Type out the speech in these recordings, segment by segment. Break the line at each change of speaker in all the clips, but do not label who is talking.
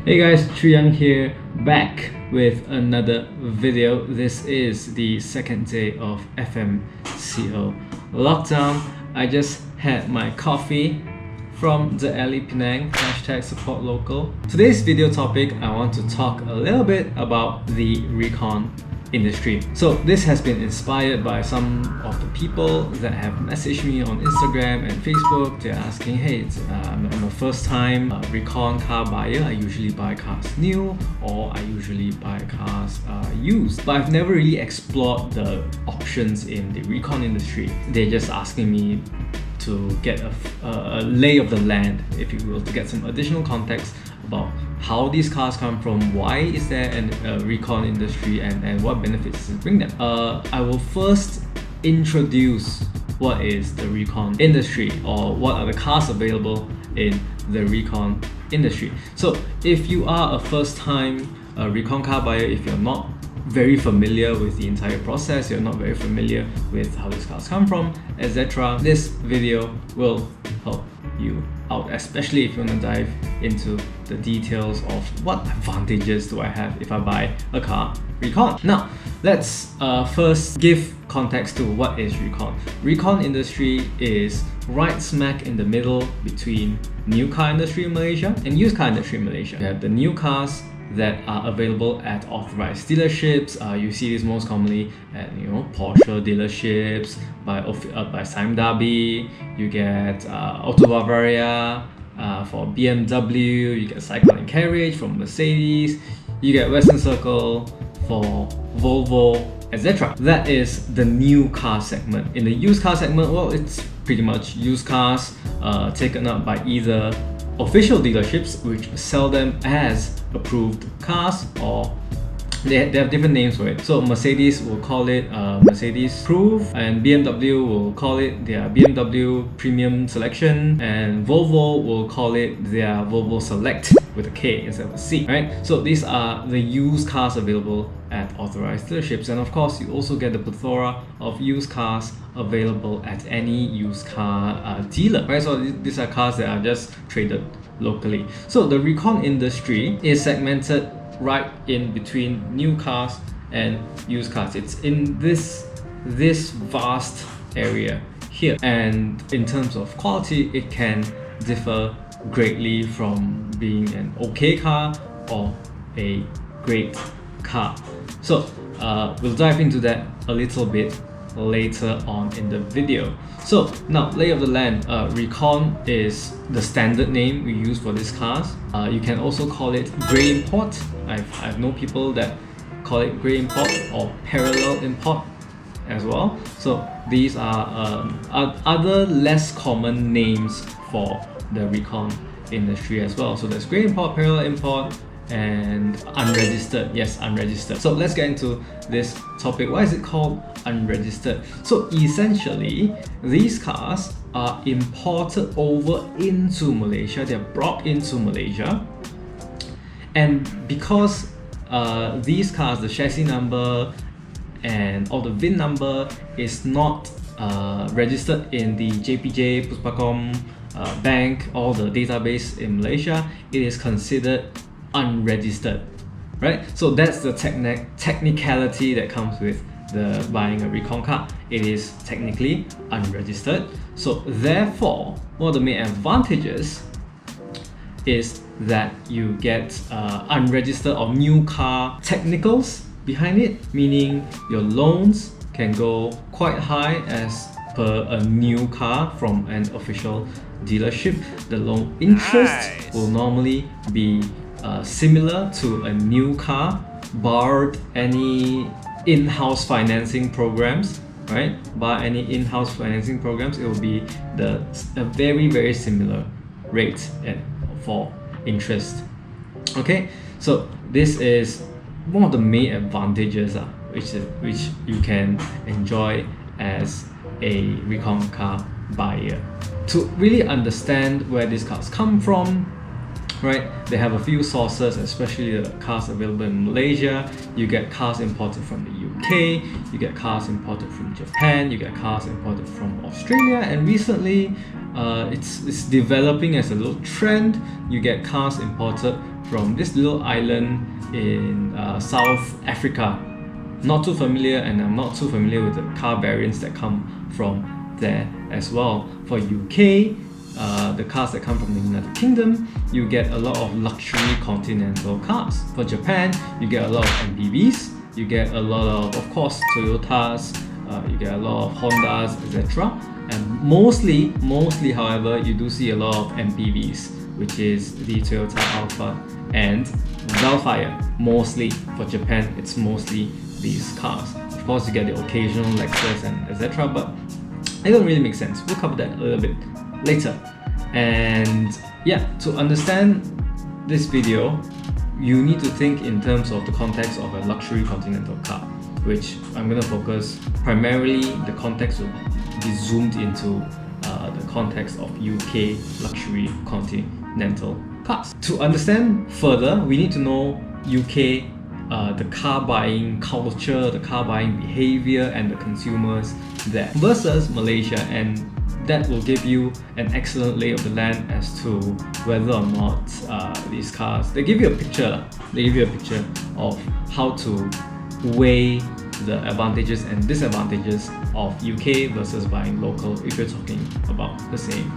Hey guys, Chuyang here, back with another video. This is the second day of FMCO lockdown. I just had my coffee from the alley Penang, #support local. Today's video topic, I want to talk a little bit about the recon industry. So this has been inspired by some of the people that have messaged me on Instagram and Facebook. They're asking, hey, I'm a first time recon car buyer. I usually buy cars new or I usually buy cars used, but I've never really explored the options in the recon industry. They're just asking me to get a lay of the land, if you will, to get some additional context about how these cars come from, why is there a recon industry, and what benefits does it bring them. I will first introduce what is the recon industry, or what are the cars available in the recon industry. So if you are a first time recon car buyer, if you're not very familiar with the entire process, you're not very familiar with how these cars come from, etc., this video will help you out, especially if you want to dive into the details of what advantages do I have if I buy a car recon. Now let's first give context to what is recon. Recon industry is right smack in the middle between new car industry in Malaysia and used car industry in Malaysia. You have the new cars that are available at authorized dealerships. You see this most commonly at Porsche dealerships, by Sime Darby. You get Auto Bavaria for BMW. You get Cycle and Carriage from Mercedes. You get Western Circle for Volvo, etc. That is the new car segment. In the used car segment, well, it's pretty much used cars taken up by either official dealerships, which sell them as approved cars, or they have different names for it. So Mercedes will call it Mercedes Proof, and BMW will call it their BMW Premium Selection, and Volvo will call it their Volvo Select with a K instead of a C, right? So these are the used cars available at authorized dealerships, and of course you also get the plethora of used cars available at any used car dealer, right? So these are cars that are just traded locally. So the recon industry is segmented right in between new cars and used cars. It's in this vast area here, and in terms of quality, it can differ greatly from being an okay car or a great car. So we'll dive into that a little bit later on in the video. So now, lay of the land. Recon is the standard name we use for these cars. You can also call it grey import. I've known people that call it grey import or parallel import as well. So these are other less common names for the recon industry as well. So there's grey import, parallel import, and unregistered. Yes, unregistered. So let's get into this topic. Why is it called unregistered? So essentially, these cars are imported over into Malaysia. They're brought into Malaysia, and because these cars, the chassis number or the VIN number is not registered in the JPJ, Puspakom bank, or the database in Malaysia, it is considered unregistered, right? So that's the technicality that comes with the buying a recon car. It is technically unregistered. So therefore, one of the main advantages is that you get unregistered or new car technicals behind it, meaning your loans can go quite high as per a new car from an official dealership. The loan interest will normally be similar to a new car, barred any in-house financing programs, right? Bar any in-house financing programs, it will be a very similar rate for interest. Okay, so this is one of the main advantages which you can enjoy as a recon car buyer. To really understand where these cars come from, right? They have a few sources, especially the cars available in Malaysia. You get cars imported from the UK, you get cars imported from Japan, you get cars imported from Australia, and recently it's developing as a little trend. You get cars imported from this little island in South Africa. Not too familiar, and I'm not too familiar with the car variants that come from there as well. For UK, the cars that come from the United Kingdom, you get a lot of luxury continental cars. For Japan, you get a lot of MPVs, you get a lot of course, Toyotas, you get a lot of Hondas, etc. And mostly, however, you do see a lot of MPVs, which is the Toyota Alphard and Vellfire. Mostly for Japan, it's mostly these cars. Of course, you get the occasional Lexus and etc. But it don't really make sense. We'll cover that a little bit later. And yeah, to understand this video, you need to think in terms of the context of a luxury continental car, which I'm going to focus primarily. The context will be zoomed into the context of UK luxury continental cars. To understand further, we need to know UK, the car buying culture, the car buying behavior, and the consumers there versus Malaysia, and that will give you an excellent lay of the land as to whether or not these cars, they give you a picture of how to weigh the advantages and disadvantages of UK versus buying local if you're talking about the same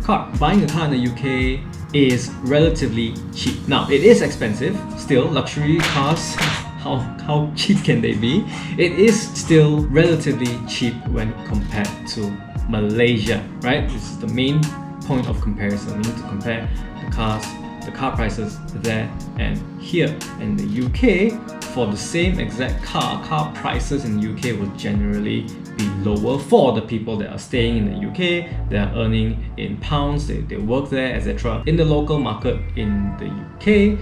car. Buying a car in the UK is relatively cheap. Now, it is expensive still. Luxury cars, how cheap can they be? It is still relatively cheap when compared to Malaysia, right? This is the main point of comparison. We need to compare the car prices there and here. In the UK, for the same exact car prices in the UK will generally be lower for the people that are staying in the UK, they are earning in pounds, they work there, etc. In the local market in the UK,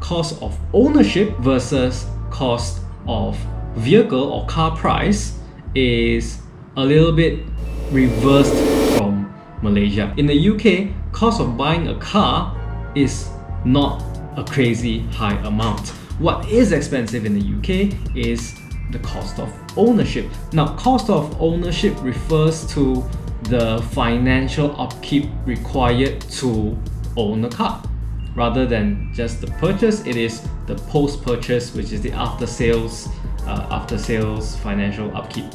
cost of ownership versus cost of vehicle or car price is a little bit reversed from Malaysia. In the UK, cost of buying a car is not a crazy high amount. What is expensive in the UK is the cost of ownership. Now, cost of ownership refers to the financial upkeep required to own a car. Rather than just the purchase, it is the post-purchase, which is the after-sales financial upkeep.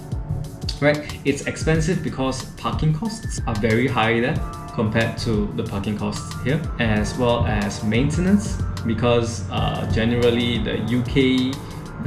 Right? It's expensive because parking costs are very high there compared to the parking costs here, as well as maintenance, because generally the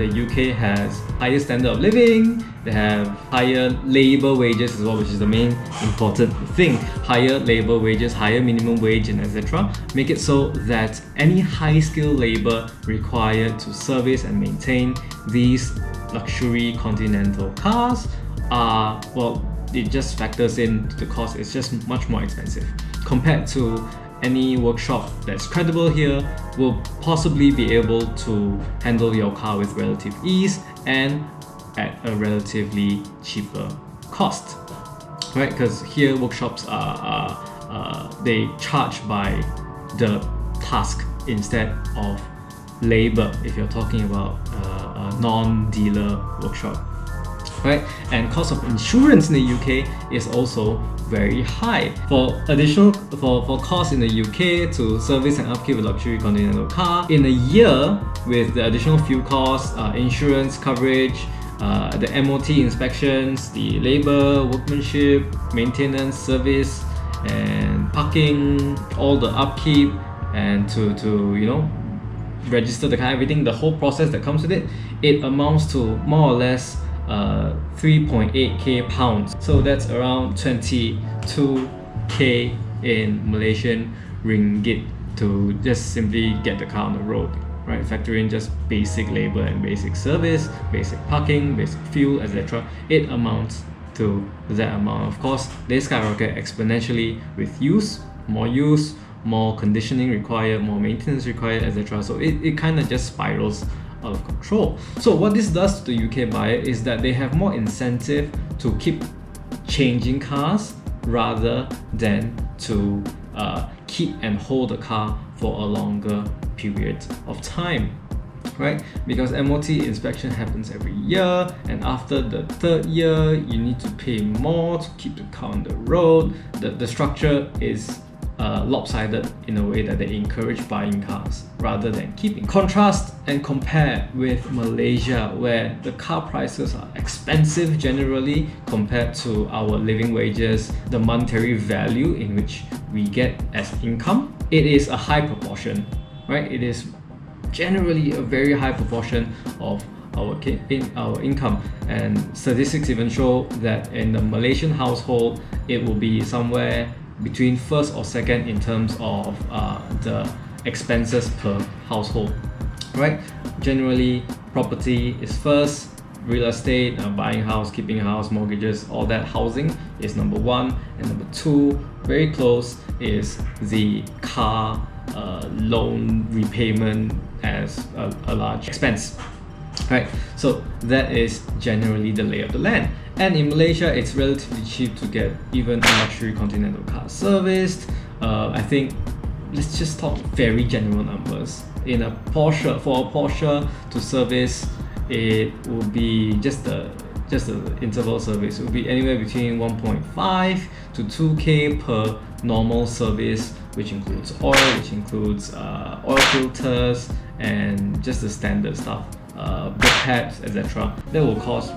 UK has higher standard of living, they have higher labor wages as well, which is the main important thing. Higher labor wages, higher minimum wage, and etc. make it so that any high skilled labor required to service and maintain these luxury continental cars are, well, it just factors in the cost. It's just much more expensive compared to any workshop that's credible here will possibly be able to handle your car with relative ease and at a relatively cheaper cost, right? Because here workshops they charge by the task instead of labor if you're talking about a non-dealer workshop, right? And cost of insurance in the UK is also very high. For costs in the UK to service and upkeep a luxury continental car in a year, with the additional fuel costs, insurance coverage, the MOT inspections, the labor, workmanship, maintenance, service, and parking, all the upkeep, and to register the car, everything, the whole process that comes with it, it amounts to more or less 3.8k pounds. So that's around 22k in Malaysian ringgit to just simply get the car on the road, right? Factor in just basic labor and basic service, basic parking, basic fuel, etc. It amounts to that amount. Of course, they skyrocket exponentially with use, more conditioning required, more maintenance required, etc. So it kind of just spirals out of control. So what this does to the UK buyer is that they have more incentive to keep changing cars rather than to keep and hold the car for a longer period of time, right? Because MOT inspection happens every year, and after the third year you need to pay more to keep the car on the road. The structure is lopsided in a way that they encourage buying cars rather than keeping. Contrast and compare with Malaysia, where the car prices are expensive generally compared to our living wages, the monetary value in which we get as income. It is a high proportion, right? It is generally a very high proportion of our income, and statistics even show that in the Malaysian household it will be somewhere between first or second in terms of the expenses per household, right? Generally, property is first, real estate, buying house, keeping a house, mortgages, all that. Housing is number one, and number two, very close, is the car loan repayment as a large expense, right? So that is generally the lay of the land. And in Malaysia, it's relatively cheap to get even a luxury continental car serviced. I think, let's just talk very general numbers. In a Porsche, for a Porsche to service, it will be just the interval service. It will be anywhere between 1.5 to 2K per normal service, which includes oil, which includes oil filters, and just the standard stuff, brake pads, etc. That will cost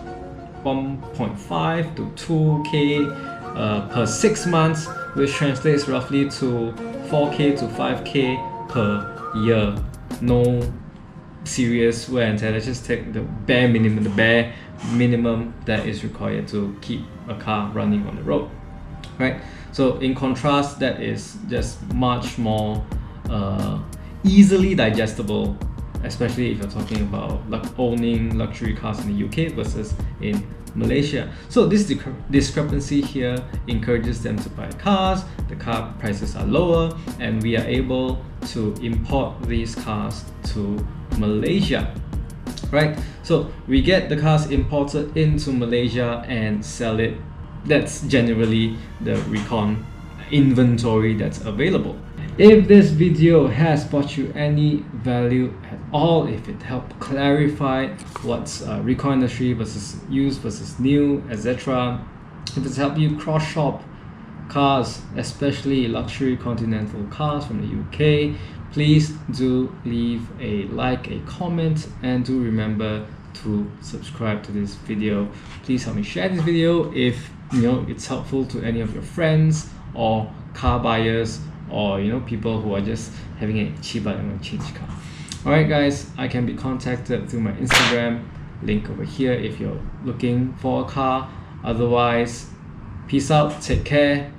1.5 to 2K per 6 months, which translates roughly to 4K to 5K per year. No serious wear and tear. Let's just take the bare minimum that is required to keep a car running on the road, right? So in contrast, that is just much more easily digestible, especially if you're talking about owning luxury cars in the UK versus in Malaysia. So this discrepancy here encourages them to buy cars, the car prices are lower, and we are able to import these cars to Malaysia, right? So we get the cars imported into Malaysia and sell it. That's generally the Recon inventory that's available. If this video has brought you any value at all, if it helped clarify what's Recon industry versus used versus new, etc., if it's helped you cross-shop cars, especially luxury continental cars from the UK, please do leave a like, a comment, and do remember to subscribe to this video. Please help me share this video if it's helpful to any of your friends or car buyers, or people who are just having a cheap and want to change car. Alright guys, I can be contacted through my Instagram, link over here if you're looking for a car. Otherwise, peace out, take care,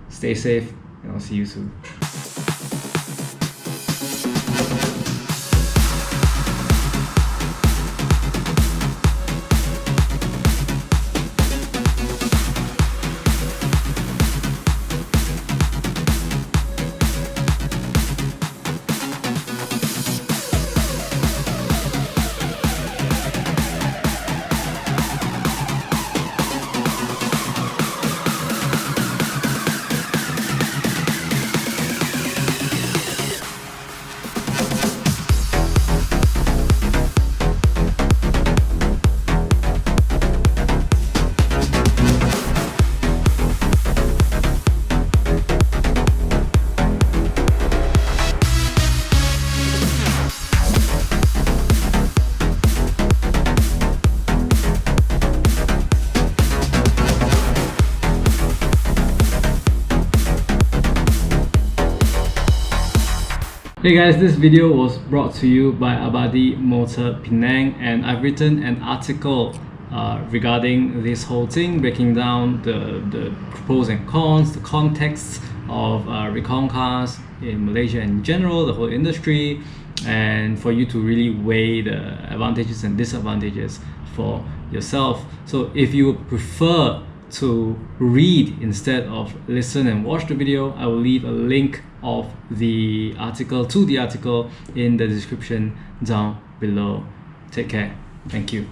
stay safe, and I'll see you soon. Hey guys, this video was brought to you by Abadi Motor Penang, and I've written an article regarding this whole thing, breaking down the pros and cons, the context of Recond Cars in Malaysia in general, the whole industry, and for you to really weigh the advantages and disadvantages for yourself. So if you prefer to read instead of listen and watch the video, I will leave a link of the article in the description down below. Take care. Thank you.